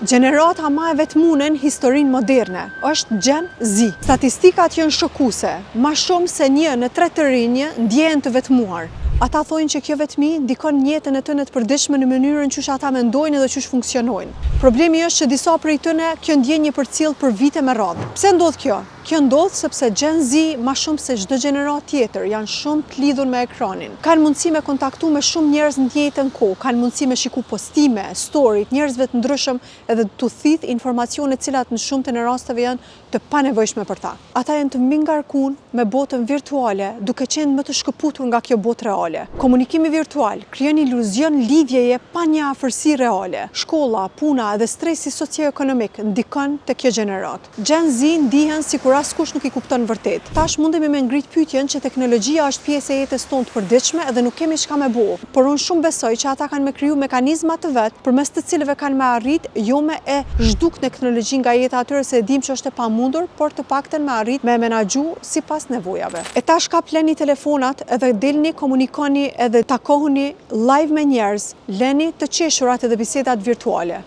Gjenerata ma e vetmunen historinë moderne, është Gen Z. Statistikat janë shokuese, ma shumë se 1 në 3 të rinj ndjehen të vetmuar. Ata thojnë që kjo vetmi ndikon jetën e tyre të përditshme në mënyrën që ata mendojnë dhe që funksionojnë. Problemi është që disa prej tyre kjo ndjenjë përcjell për vite me radhë. Pse ndodh kjo? Kjo ndodh sepse Gen Z, ma shumë se çdo gjenerat tjetër, janë shumë të lidhur me ekranin. Kanë mundësi me kontaktu me shumë njerëz në të njëjtën kohë, kanë mundësi me shiku postime, story, njerëzve të ndryshëm edhe të thith informacione cilat në shumë të rasteve janë të panevojshme për ta. Ata janë të mingarkun me botën virtuale, duke qenë më të shkëputur nga kjo botë reale. Komunikimi virtual krijon iluzion lidhjeje pa një afërsi reale. Shkolla, puna edhe stresi socioekonomik ndikon te kjo gjenerat. Gen Z ndihen sikur askush nuk i kupton vërtet. Tash mundemi me ngrit pyetjen që teknologjia është pjesë e jetës tonë të përditshme edhe nuk kemi çka me bëu. Por unë shumë besoj që ata kanë me kriju mekanizma të vet përmes të cilëve kanë me arrit jo me e zhduk teknologji nga jeta atyre se e dim që është e pamundur, por të paktën me arrit me menaxhu sipas nevojave. E tash ka pleni telefonat edhe delni, komunikoni edhe takohuni live me njerëz, leni të qeshurat edhe bisedat virtuale.